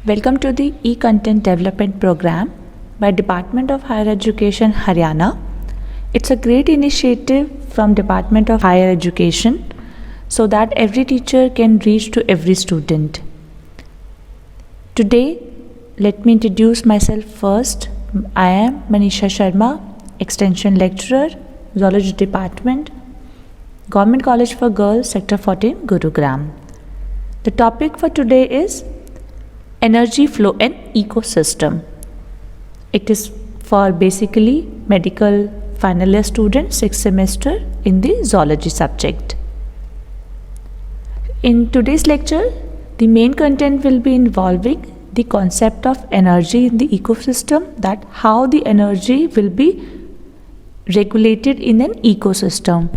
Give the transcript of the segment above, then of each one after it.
Welcome to the e-content development program by Department of Higher Education, Haryana. It's a great initiative from Department of Higher Education so that every teacher can reach to every student. Today, let me introduce myself first. I am Manisha Sharma, Extension Lecturer, Zoology Department, Government College for Girls, Sector 14, Gurugram. The topic for today is energy flow and ecosystem. It is for basically medical final year students, 6th semester in the zoology subject. In today's lecture, the main content will be involving the concept of energy in the ecosystem, that how the energy will be regulated in an ecosystem.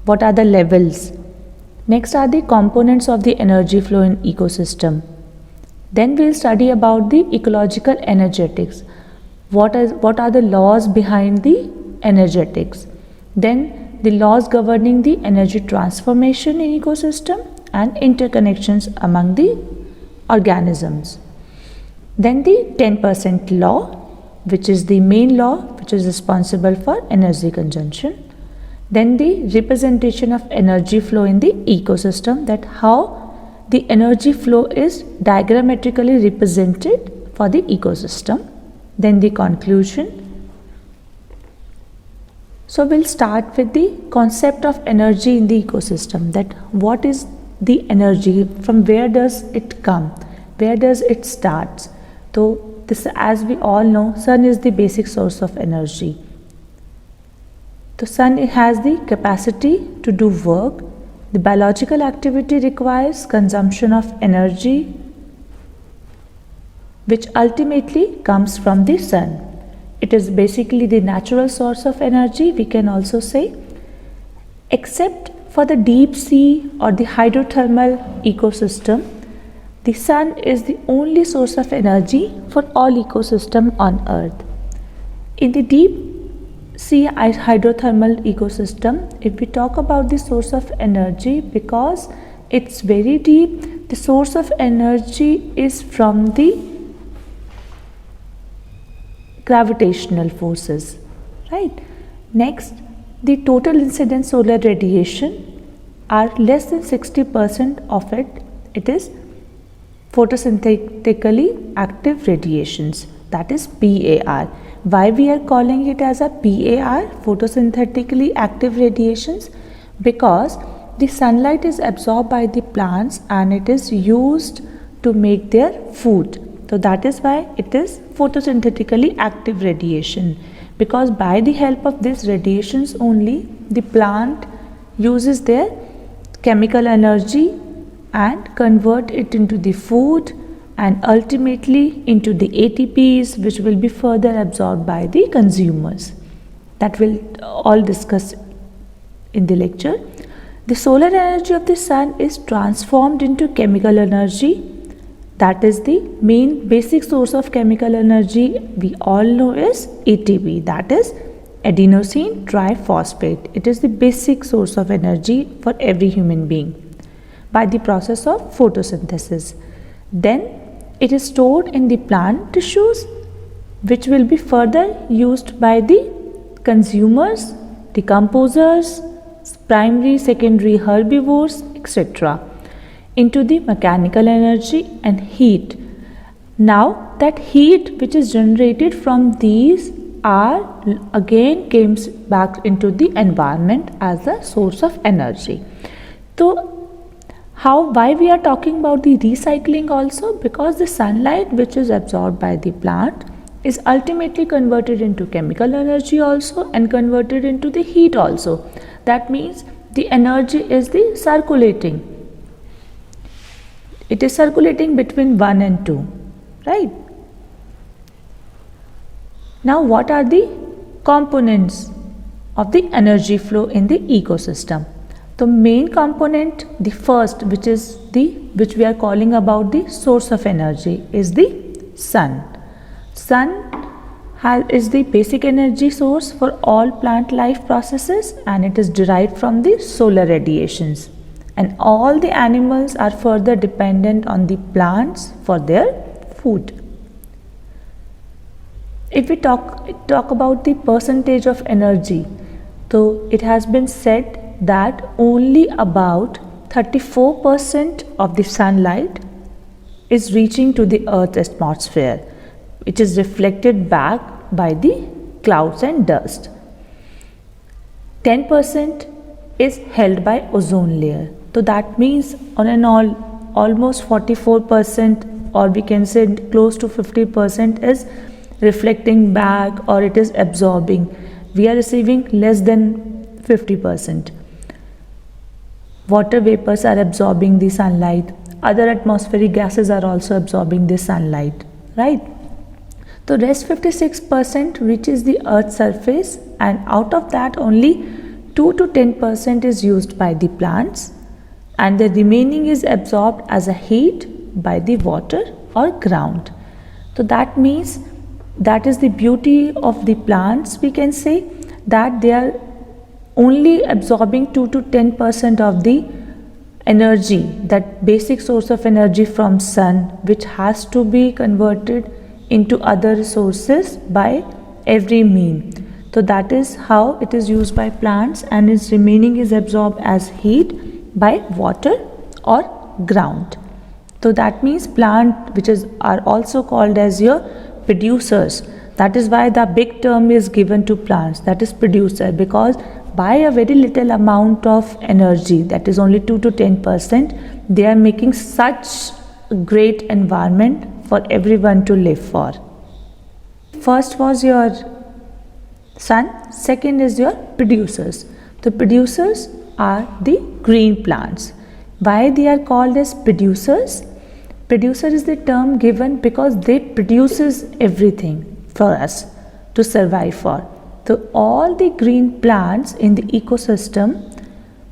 What are the levels? Next are the components of the energy flow in ecosystem. Then we'll study about the ecological energetics. What are the laws behind the energetics? Then the laws governing the energy transformation in ecosystem and interconnections among the organisms. Then the 10% law, which is the main law which is responsible for energy consumption. Then the representation of energy flow in the ecosystem, that how the energy flow is diagrammatically represented for the ecosystem. Then the conclusion. So we'll start with the concept of energy in the ecosystem, that what is the energy, from where does it come, where does it start. So this, as we all know, sun is the basic source of energy. The sun has the capacity to do work. The biological activity requires consumption of energy, which ultimately comes from the sun. It is basically the natural source of energy, we can also say, except for the deep sea or the hydrothermal ecosystem. The sun is the only source of energy for all ecosystem on earth. In the deep sea hydrothermal ecosystem, if we talk about the source of energy, because it's very deep, the source of energy is from the gravitational forces, right? Next, the total incident solar radiation are less than 60% of it is photosynthetically active radiations, that is PAR. Why we are calling it as a PAR, photosynthetically active radiations? Because the sunlight is absorbed by the plants and it is used to make their food. So that is why it is photosynthetically active radiation, because by the help of these radiations only the plant uses their chemical energy and convert it into the food and ultimately into the ATPs, which will be further absorbed by the consumers. That will all discuss in the lecture. The solar energy of the sun is transformed into chemical energy. That is the main basic source of chemical energy we all know is ATP, that is adenosine triphosphate. It is the basic source of energy for every human being by the process of photosynthesis. Then it is stored in the plant tissues, which will be further used by the consumers, decomposers, primary, secondary herbivores, etc. into the mechanical energy and heat. Now that heat which is generated from these are again comes back into the environment as a source of energy. So why we are talking about the recycling also? Because the sunlight which is absorbed by the plant is ultimately converted into chemical energy also and converted into the heat also. That means the energy is the circulating. It is circulating between 1 and 2, right? Now what are the components of the energy flow in the ecosystem? The main component, the first, which we are calling about the source of energy, is the sun. Sun is the basic energy source for all plant life processes and it is derived from the solar radiations. And all the animals are further dependent on the plants for their food. If we talk about the percentage of energy, so it has been said that only about 34% of the sunlight is reaching to the Earth's atmosphere, which is reflected back by the clouds and dust. 10% is held by ozone layer. So that means on and all, almost 44%, or we can say close to 50% is reflecting back, or it is absorbing. We are receiving less than 50%. Water vapors are absorbing the sunlight. Other atmospheric gases are also absorbing the sunlight, right? So rest 56% reaches the Earth's surface, and out of that only 2 to 10% is used by the plants, and the remaining is absorbed as a heat by the water or ground. So that means that is the beauty of the plants. We can say that they are only absorbing 2 to 10% of the energy, that basic source of energy from sun, which has to be converted into other resources by every mean. So that is how it is used by plants, and its remaining is absorbed as heat by water or ground. So that means plant, which are also called as your producers. That is why the big term is given to plants, that is producer, because by a very little amount of energy, that is only 2 to 10%, they are making such great environment for everyone to live for. First was your sun, second is your producers. The producers are the green plants. Why they are called as producers? Producer is the term given because they produces everything for us to survive for. So all the green plants in the ecosystem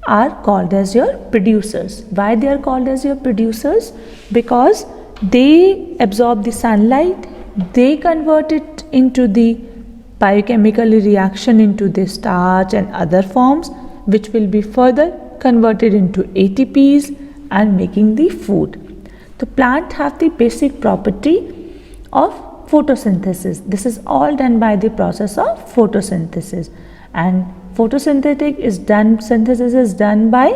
are called as your producers. Why they are called as your producers? Because they absorb the sunlight, they convert it into the biochemical reaction into the starch and other forms, which will be further converted into ATPs and making the food. The plant have the basic property of photosynthesis. This is all done by the process of photosynthesis, and photosynthetic is done, synthesis is done by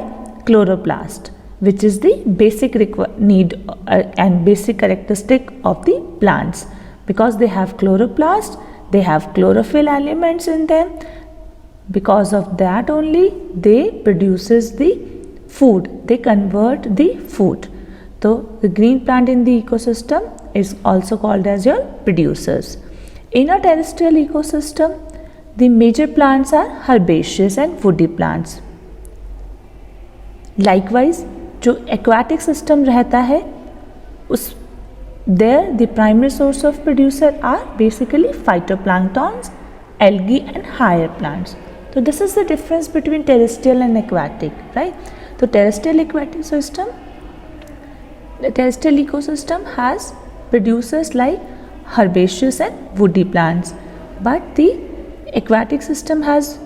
chloroplast, which is the basic need and basic characteristic of the plants. Because they have chloroplast, they have chlorophyll elements in them. Because of that only they produces the food, they convert the food. So the green plant in the ecosystem is also called as your producers. In a terrestrial ecosystem, the major plants are herbaceous and woody plants. Likewise, जो aquatic system रहता है, उस there the primary source of producer are basically phytoplanktons, algae and higher plants. So this is the difference between terrestrial and aquatic, right? So terrestrial aquatic system, the terrestrial ecosystem has producers like herbaceous and woody plants, but the aquatic system has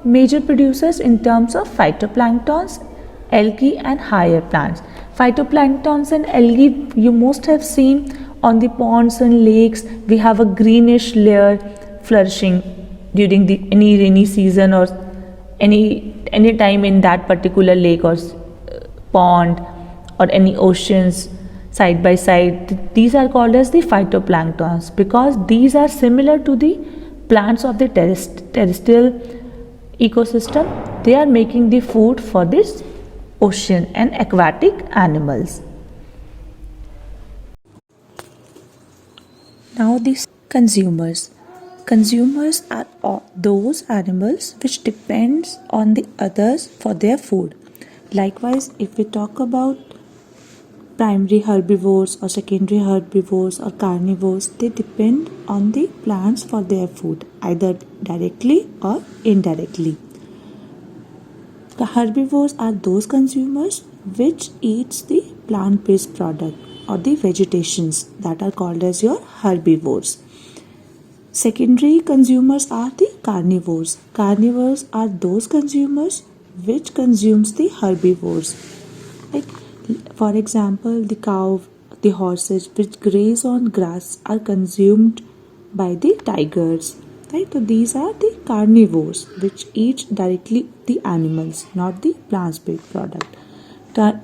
major producers in terms of phytoplanktons, algae and higher plants. Phytoplanktons and algae you must have seen on the ponds and lakes. We have a greenish layer flourishing during any rainy season or any time in that particular lake or pond or any oceans side by side. These are called as the phytoplanktons because these are similar to the plants of the terrestrial ecosystem. They are making the food for this ocean and aquatic animals. Now these consumers. Consumers are those animals which depends on the others for their food. Likewise, if we talk about primary herbivores or secondary herbivores or carnivores, they depend on the plants for their food, either directly or indirectly. The herbivores are those consumers which eats the plant-based product or the vegetations that are called as your herbivores. Secondary consumers are the carnivores. Carnivores are those consumers which consumes the herbivores. Like for example, the the horses which graze on grass are consumed by the tigers. Right? So these are the carnivores which eat directly the animals, not the plant-based product.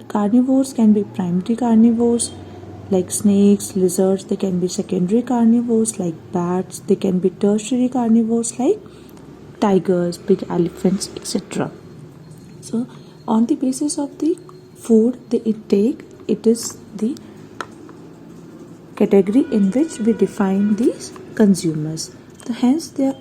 Carnivores can be primary carnivores like snakes, lizards. They can be secondary carnivores like bats. They can be tertiary carnivores like tigers, big elephants, etc. So on the basis of the food they intake, it is the category in which we define these consumers. So hence they are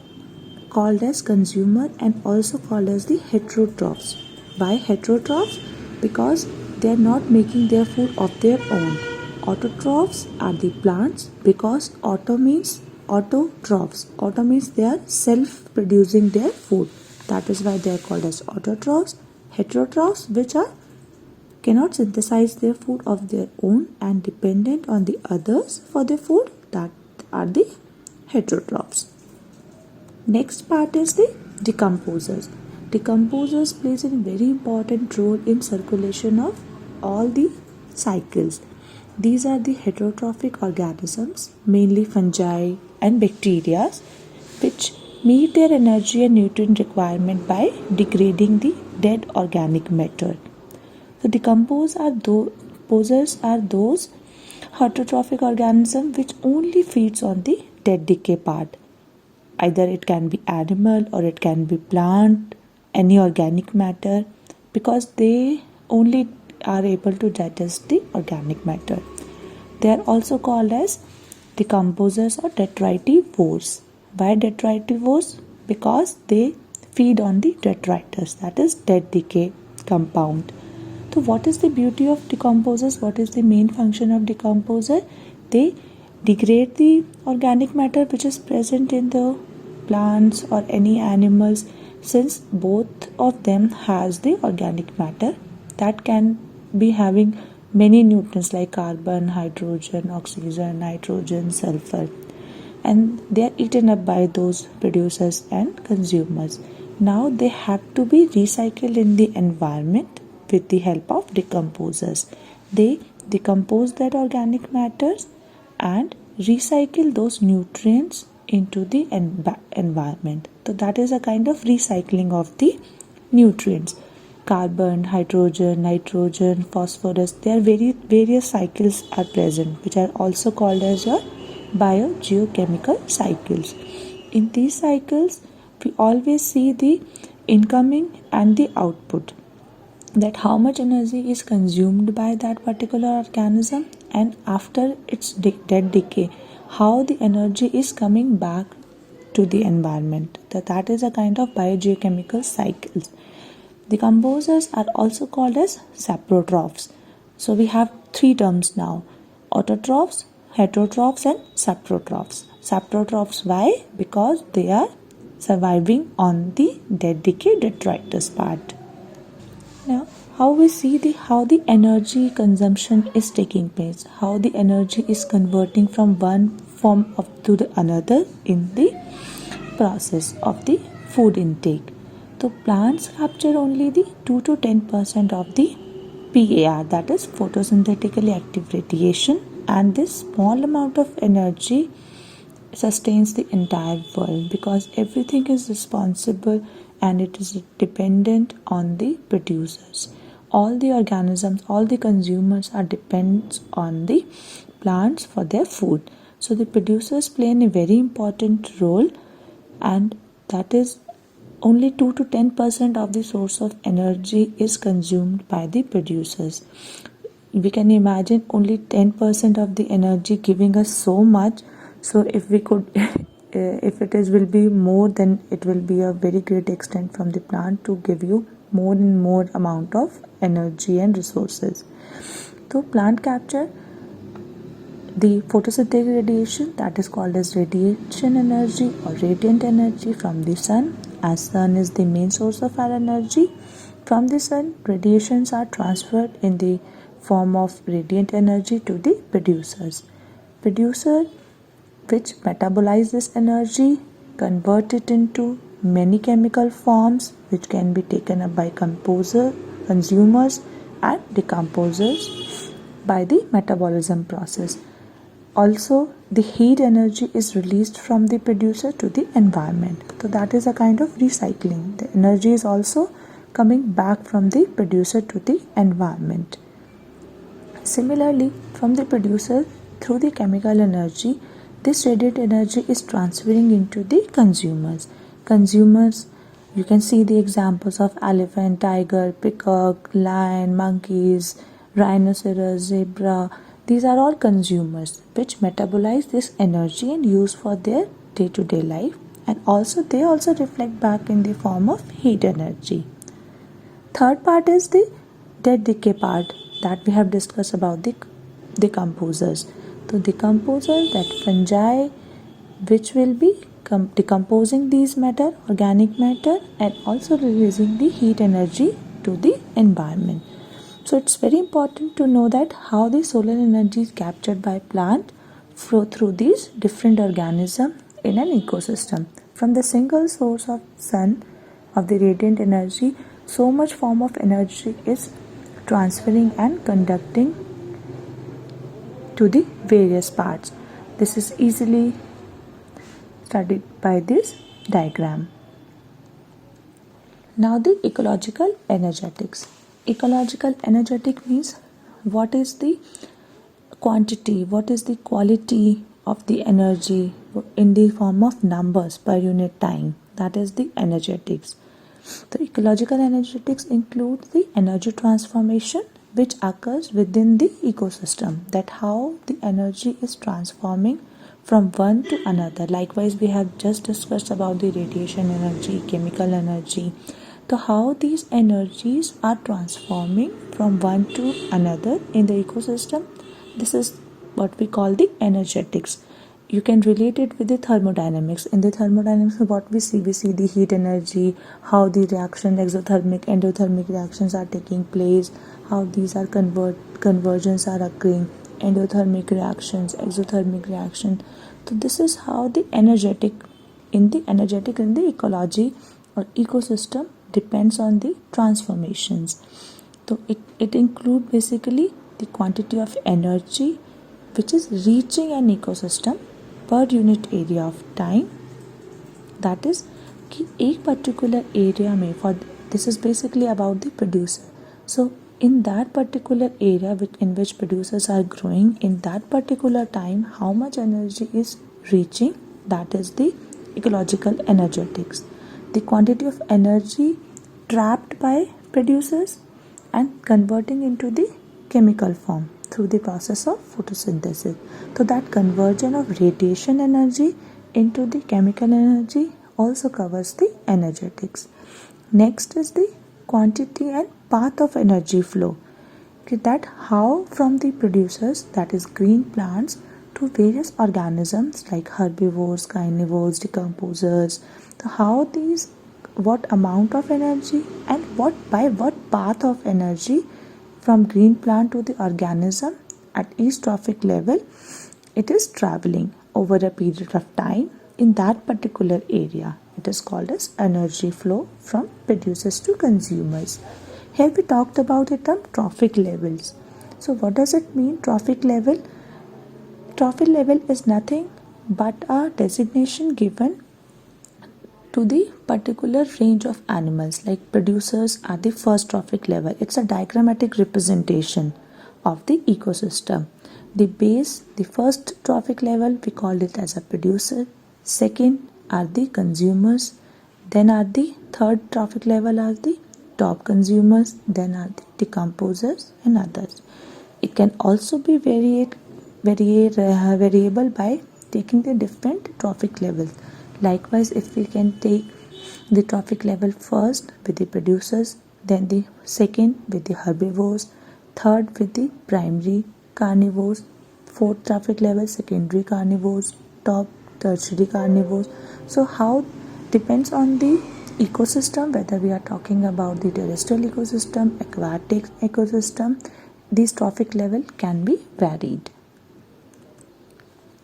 called as consumer and also called as the heterotrophs. Why heterotrophs? Because they are not making their food of their own. Autotrophs are the plants, because auto means autotrophs. Auto means they are self-producing their food. That is why they are called as autotrophs. Heterotrophs, which are cannot synthesize their food of their own and dependent on the others for their food, that are the heterotrophs. Next part is the decomposers. Decomposers plays a very important role in circulation of all the cycles. These are the heterotrophic organisms, mainly fungi and bacteria, which meet their energy and nutrient requirement by degrading the dead organic matter. So decomposers are those heterotrophic organisms which only feeds on the dead decay part. Either it can be animal or it can be plant, any organic matter, because they only are able to digest the organic matter. They are also called as decomposers or detritivores. Why detritivores? Because they feed on the detritus, that is dead decay compound. So what is the beauty of decomposers? What is the main function of decomposer? They degrade the organic matter which is present in the plants or any animals, since both of them has the organic matter that can be having many nutrients like carbon, hydrogen, oxygen, nitrogen, sulfur, and they are eaten up by those producers and consumers. Now they have to be recycled in the environment with the help of decomposers. They decompose that organic matters and recycle those nutrients into the environment. So that is a kind of recycling of the nutrients. Carbon, hydrogen, nitrogen, phosphorus, there are various cycles are present, which are also called as your biogeochemical cycles. In these cycles, we always see the incoming and the output, that how much energy is consumed by that particular organism, and after its dead decay, how the energy is coming back to the environment. That is a kind of biogeochemical cycles. Decomposers are also called as saprotrophs. So we have three terms now: autotrophs, heterotrophs and saprotrophs. Saprotrophs, why? Because they are surviving on the dead decay detritus part. Now, how we see how the energy consumption is taking place, how the energy is converting from one form to the another in the process of the food intake. So plants capture only the 2 to 10% of the PAR, that is photosynthetically active radiation, and this small amount of energy sustains the entire world, because everything is responsible and it is dependent on the producers. All the organisms, all the consumers are dependent on the plants for their food. So the producers play a very important role, and that is only 2 to 10% of the source of energy is consumed by the producers. We can imagine only 10% of the energy giving us so much. So if we could if it is will be more, then it will be a very great extent from the plant to give you more and more amount of energy and resources. So plant capture the photosynthetic radiation, that is called as radiation energy or radiant energy from the sun, as sun is the main source of our energy. From the sun, radiations are transferred in the form of radiant energy to the producers. Producer, which metabolize this energy, convert it into many chemical forms which can be taken up by consumers and decomposers. by the metabolism process. Also, the heat energy is released from the producer to the environment. So that is a kind of recycling. The energy is also coming back from the producer to the environment. Similarly, from the producer through the chemical energy, this radiant energy is transferring into the consumers. Consumers, you can see the examples of elephant, tiger, peacock, lion, monkeys, rhinoceros, zebra. These are all consumers which metabolize this energy and use for their day-to-day life, and also they also reflect back in the form of heat energy. Third part is the dead decay part that we have discussed about the decomposers. So decomposer, that fungi which will be decomposing these matter, organic matter, and also releasing the heat energy to the environment. So it's very important to know that how the solar energy is captured by plant flow through these different organisms in an ecosystem. From the single source of sun of the radiant energy, so much form of energy is transferring and conducting to the various parts. This is easily studied by this diagram. Now the ecological energetics. Ecological energetic means what is the quantity, what is the quality of the energy in the form of numbers per unit time. That is the energetics. The ecological energetics include the energy transformation which occurs within the ecosystem, that how the energy is transforming from one to another. Likewise, we have just discussed about the radiation energy, chemical energy. So how these energies are transforming from one to another in the ecosystem, this is what we call the energetics. You can relate it with the thermodynamics. In the thermodynamics, what we see the heat energy, how the reaction, exothermic, endothermic reactions are taking place, how these are conversions are occurring, endothermic reactions, exothermic reaction. So this is how the energetic in the ecology or ecosystem depends on the transformations. So it includes basically the quantity of energy which is reaching an ecosystem per unit area of time. That is कि एक particular area में, for this is basically about the producer. So in that particular area in which producers are growing, in that particular time, how much energy is reaching, that is the ecological energetics. The quantity of energy trapped by producers and converting into the chemical form through the process of photosynthesis. So that conversion of radiation energy into the chemical energy also covers the energetics. Next is the quantity and path of energy flow. That how from the producers, that is green plants, to various organisms like herbivores, carnivores, decomposers. So how these, what amount of energy and by what path of energy from green plant to the organism at each trophic level it is traveling over a period of time in that particular area. It is called as energy flow from producers to consumers. Here we talked about the term trophic levels. So what does it mean, trophic level? Trophic level is nothing but a designation given to the particular range of animals. Like producers are the first trophic level. It's a diagrammatic representation of the ecosystem. The base, the first trophic level, we call it as a producer. Second are the consumers. Then are the third trophic level are the top consumers. Then are the decomposers and others. It can also be variable by taking the different trophic levels. Likewise, if we can take the trophic level first with the producers, then the second with the herbivores, third with the primary carnivores, fourth trophic level secondary carnivores, top tertiary carnivores. So how depends on the ecosystem, whether we are talking about the terrestrial ecosystem, aquatic ecosystem, these trophic level can be varied.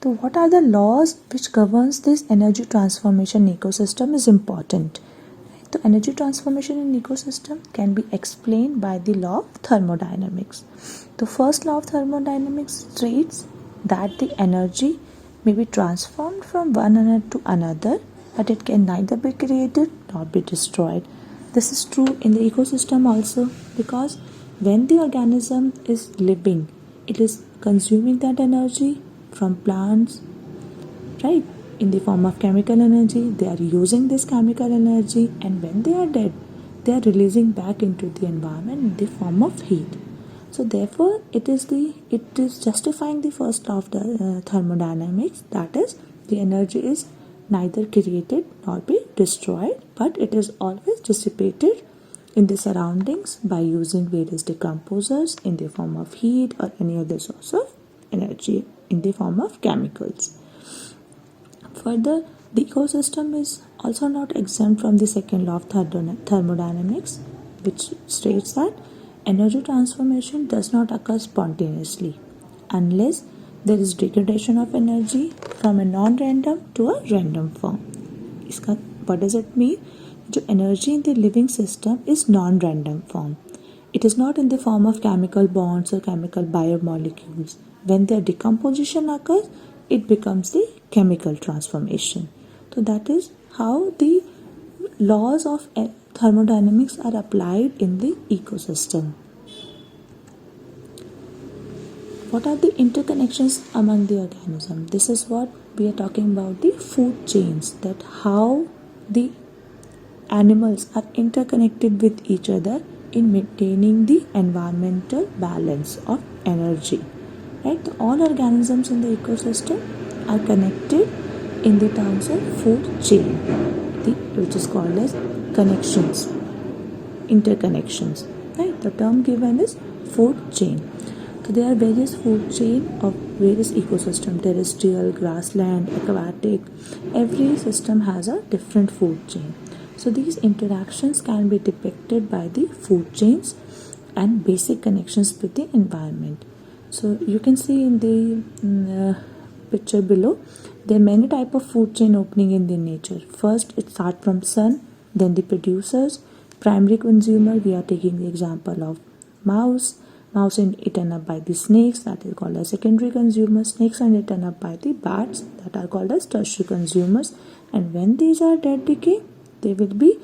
So what are the laws which governs this energy transformation ecosystem is important. The energy transformation in ecosystem can be explained by the law of thermodynamics. The first law of thermodynamics states that the energy may be transformed from one element to another, but it can neither be created nor be destroyed. This is true in the ecosystem also, because when the organism is living, it is consuming that energy from plants, right, in the form of chemical energy. They are using this chemical energy, and when they are dead, they are releasing back into the environment in the form of heat. So therefore it is justifying the first law of the thermodynamics, that is, the energy is neither created nor be destroyed, but it is always dissipated in the surroundings by using various decomposers in the form of heat or any other source of energy in the form of chemicals. Further, the ecosystem is also not exempt from the second law of thermodynamics, which states that energy transformation does not occur spontaneously unless there is degradation of energy from a non-random to a random form. What does it mean? जो energy in the living system is non-random form. It is not in the form of chemical bonds or chemical biomolecules. When their decomposition occurs, it becomes the chemical transformation. So that is how the laws of thermodynamics are applied in the ecosystem. What are the interconnections among the organism? This is what we are talking about, the food chains, that how the animals are interconnected with each other in maintaining the environmental balance of energy. Right? All organisms in the ecosystem are connected in the terms of food chain, which is called as connections, interconnections. Right? The term given is food chain. So there are various food chain of various ecosystems: terrestrial, grassland, aquatic. Every system has a different food chain. So these interactions can be depicted by the food chains and basic connections with the environment. So you can see in the picture below, there are many type of food chain opening in the nature. First, it starts from sun, then the producers, primary consumer. We are taking the example of mouse eaten up by the snakes, that is called as secondary consumers. Snakes are eaten up by the bats, that are called as tertiary consumers. And when these are dead decay, they will be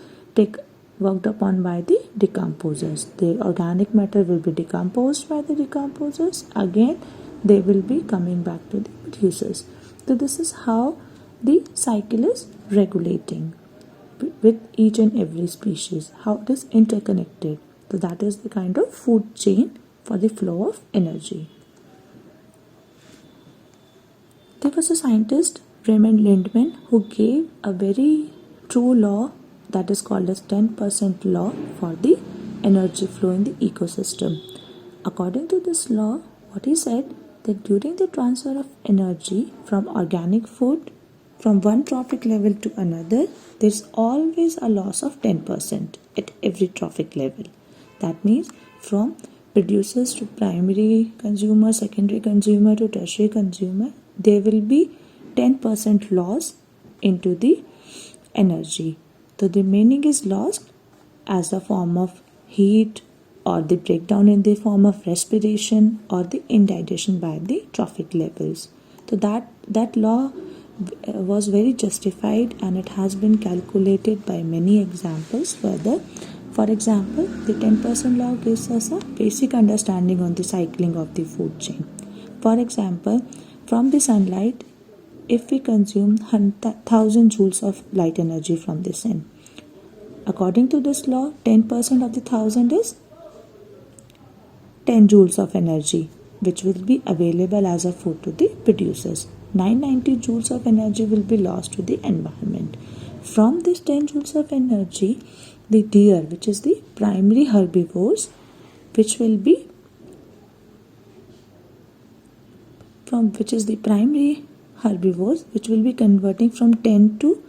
worked upon by the decomposers. The organic matter will be decomposed by the decomposers. Again, they will be coming back to the producers. So this is how the cycle is regulating with each and every species, how it is interconnected. So that is the kind of food chain for the flow of energy. There was a scientist, Raymond Lindman, who gave a very true law that is called as 10% law for the energy flow in the ecosystem. According to this law, what he said, that during the transfer of energy from organic food from one trophic level to another, there is always a loss of 10% at every trophic level. That means from producers to primary consumer, secondary consumer to tertiary consumer, there will be 10% loss into the energy. The remaining is lost as a form of heat, or the breakdown in the form of respiration, or the indigestion by the trophic levels. So that law was very justified, and it has been calculated by many examples further. For example, the 10% law gives us a basic understanding on the cycling of the food chain. For example, from the sunlight, if we consume 1000 joules of light energy from the sun, according to this law, 10% of the 1000 is 10 joules of energy, which will be available as a food to the producers. 990 joules of energy will be lost to the environment. From this 10 joules of energy, the deer, which is the primary herbivores, which will be converting from 10 to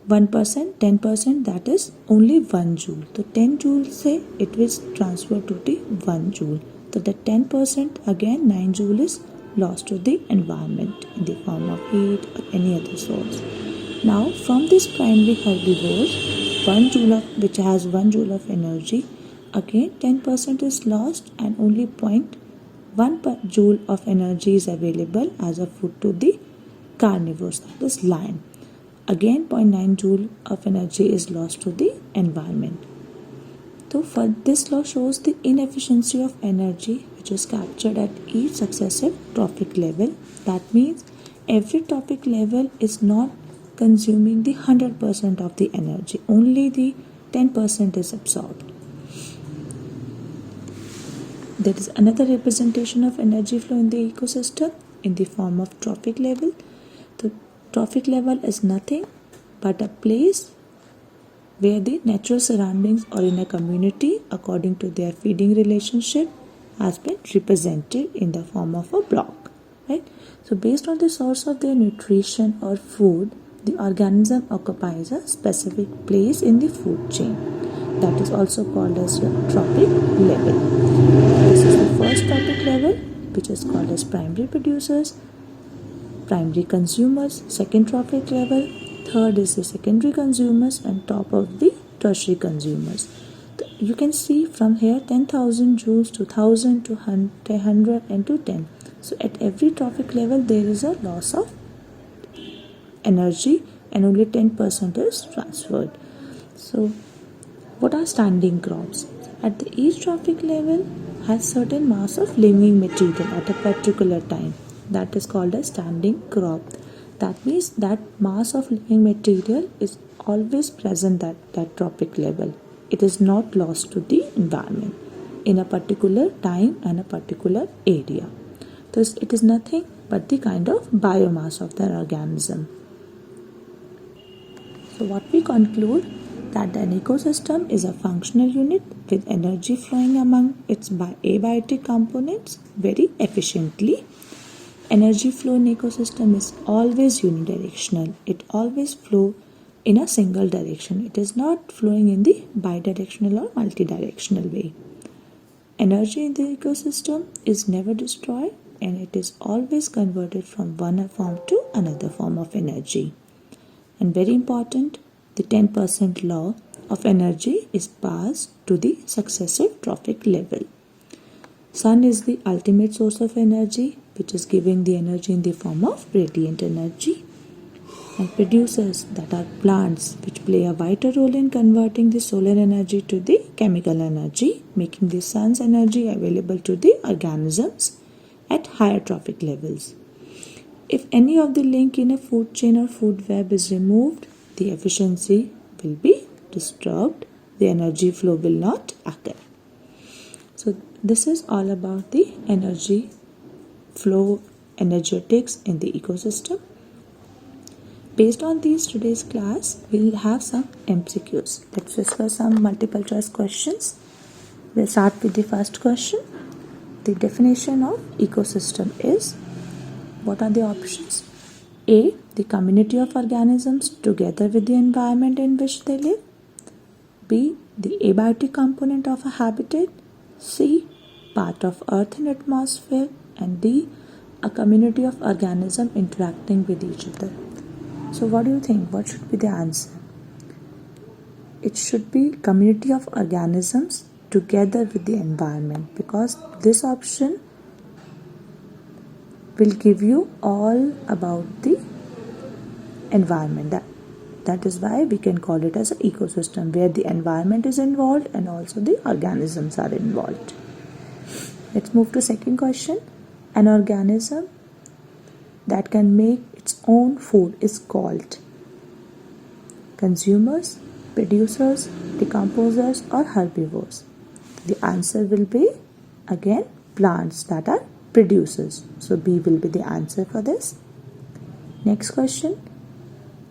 1%, 10%, that is only 1 joule. So 10 joules say it will transfer to the 1 joule. So the 10%, again 9 joule is lost to the environment in the form of heat or any other source. Now from these primary herbivores, which has 1 joule of energy, again 10% is lost and only 0.1 joule of energy is available as a food to the carnivores, that is lion. Again 0.9 joule of energy is lost to the environment. So for this law shows the inefficiency of energy which is captured at each successive trophic level. That means every trophic level is not consuming the 100% of the energy, only the 10% is absorbed. There is another representation of energy flow in the ecosystem in the form of trophic level. The trophic level is nothing but a place where the natural surroundings or in a community according to their feeding relationship has been represented in the form of a block, right? So based on the source of their nutrition or food, the organism occupies a specific place in the food chain. That is also called as your trophic level. This is the first trophic level, which is called as primary producers, primary consumers, second trophic level, third is the secondary consumers, and top of the tertiary consumers. You can see from here 10,000 joules to 1000 to 100 and to 10. So at every trophic level there is a loss of energy and only 10% is transferred. So what are standing crops? At the each trophic level has certain mass of living material at a particular time. That is called a standing crop. That means that mass of living material is always present at that trophic level. It is not lost to the environment in a particular time and a particular area. Thus, it is nothing but the kind of biomass of the organism. So what we conclude that an ecosystem is a functional unit with energy flowing among its abiotic components very efficiently. Energy flow in ecosystem is always unidirectional. It always flows in a single direction. It is not flowing in the bidirectional or multidirectional way. Energy in the ecosystem is never destroyed and it is always converted from one form to another form of energy. And very important, the 10% law of energy is passed to the successive trophic level. Sun is the ultimate source of energy, which is giving the energy in the form of radiant energy. And producers, that are plants, which play a vital role in converting the solar energy to the chemical energy, making the sun's energy available to the organisms at higher trophic levels. If any of the link in a food chain or food web is removed, the efficiency will be disturbed, the energy flow will not occur. So this is all about the energy flow, energetics in the ecosystem. Based on these today's class, we will have some MCQs. Let's discuss some multiple choice questions. We'll start with the first question. The definition of ecosystem is, what are the options? A, the community of organisms together with the environment in which they live. B, the abiotic component of a habitat. C, part of earth and atmosphere. And D, a community of organisms interacting with each other. So what do you think? What should be the answer? It should be community of organisms together with the environment, because this option will give you all about the environment. That is why we can call it as an ecosystem, where the environment is involved and also the organisms are involved. Let's move to second question. An organism that can make its own food is called consumers, producers, decomposers, or herbivores. The answer will be again plants, that are producers. So B will be the answer for this. Next question.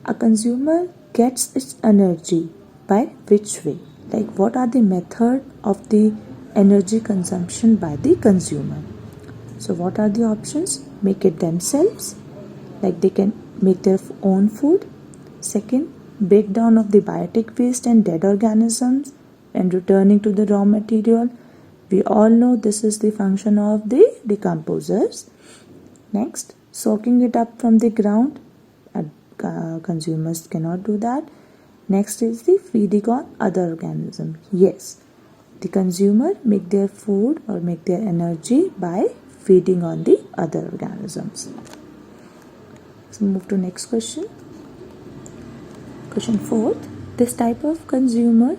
A consumer gets its energy by which way? Like, what are the method of the energy consumption by the consumer? So what are the options? Make it themselves, like they can make their own food. Second, breakdown of the biotic waste and dead organisms and returning to the raw material. We all know this is the function of the decomposers. Next, soaking it up from the ground. Consumers cannot do that. Next is the feeding on other organism. Yes, the consumer make their food or make their energy by feeding on the other organisms. Let's move to next question. Question 4. This type of consumer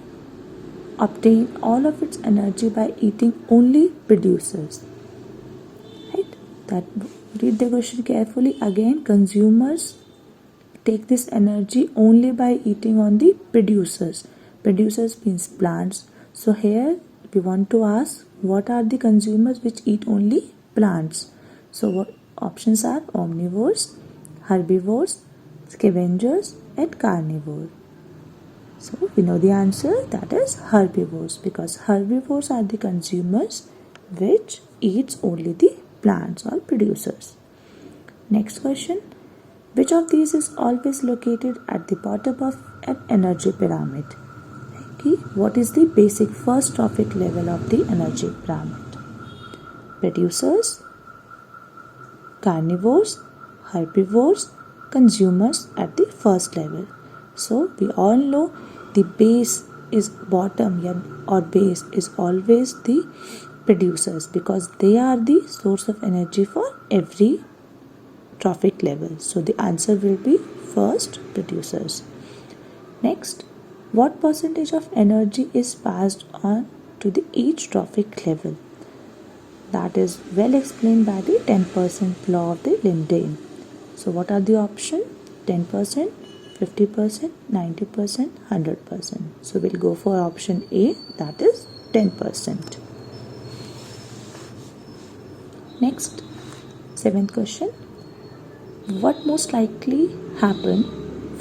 obtain all of its energy by eating only producers. Right? That read the question carefully. Again, consumers take this energy only by eating on the producers. Producers means plants. So here we want to ask what are the consumers which eat only plants. So what options are omnivores, herbivores, scavengers and carnivores. So we know the answer, that is herbivores, because herbivores are the consumers which eats only the plants or producers. Next question. Which of these is always located at the bottom of an energy pyramid? Okay. What is the basic first trophic level of the energy pyramid? Producers, carnivores, herbivores, consumers at the first level. So we all know the base is bottom or base is always the producers, because they are the source of energy for every trophic level. So the answer will be first, producers. Next, what percentage of energy is passed on to the each trophic level? That is well explained by the 10% law of the Lindane. So what are the options? 10%, 50%, 90%, 100%. So we'll go for option A, that is 10%. Next, 7th question. What most likely happen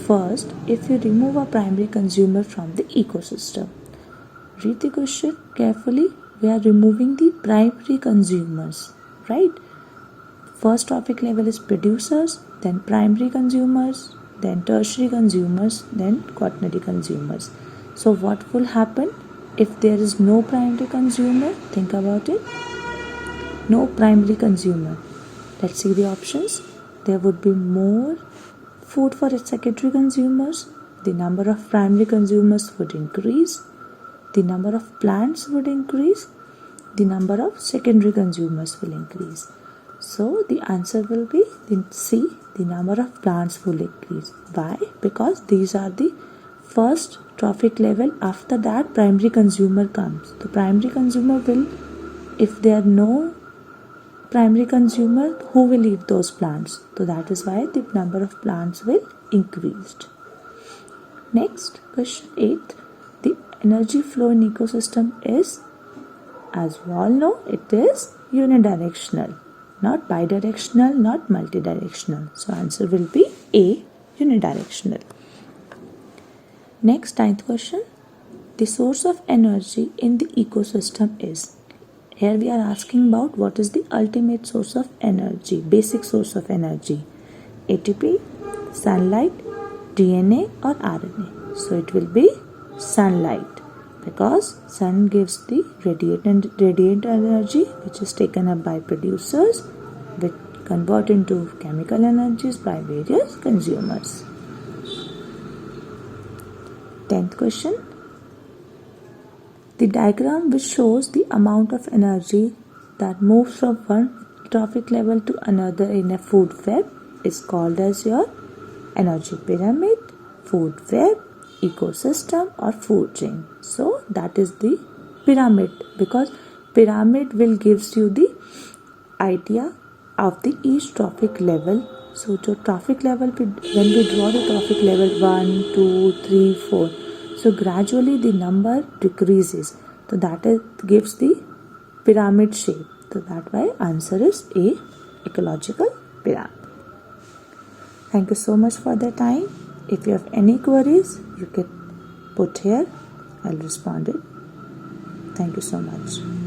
first if you remove a primary consumer from the ecosystem? Read the question carefully. We are removing the primary consumers, right? First trophic level is producers, then primary consumers, then tertiary consumers, then quaternary consumers. So what will happen if there is no primary consumer? Think about it. No primary consumer. Let's see the options. There would be more food for its secondary consumers. The number of primary consumers would increase. The number of plants would increase. The number of secondary consumers will increase. So the answer will be C. The number of plants will increase. Why? Because these are the first trophic level. After that, primary consumer comes. The primary consumer will, if there are no primary consumer, who will eat those plants? So that is why the number of plants will increase. Next, question 8. The energy flow in ecosystem is, as we all know, it is unidirectional, not bidirectional, not multidirectional. So answer will be A, unidirectional. Next, 9th question. The source of energy in the ecosystem is. Here we are asking about what is the ultimate source of energy, basic source of energy. ATP, sunlight, DNA or RNA. So it will be sunlight, because sun gives the radiant energy which is taken up by producers, which convert into chemical energies by various consumers. 10th question. The diagram which shows the amount of energy that moves from one trophic level to another in a food web is called as your energy pyramid, food web, ecosystem or food chain. So that is the pyramid, because pyramid will gives you the idea of the each trophic level. So the trophic level, when we draw the trophic level 1, 2, 3, 4, so gradually the number decreases. So that gives the pyramid shape. So that why answer is A, ecological pyramid. Thank you so much for the time. If you have any queries, you can put here. I'll respond it. Thank you so much.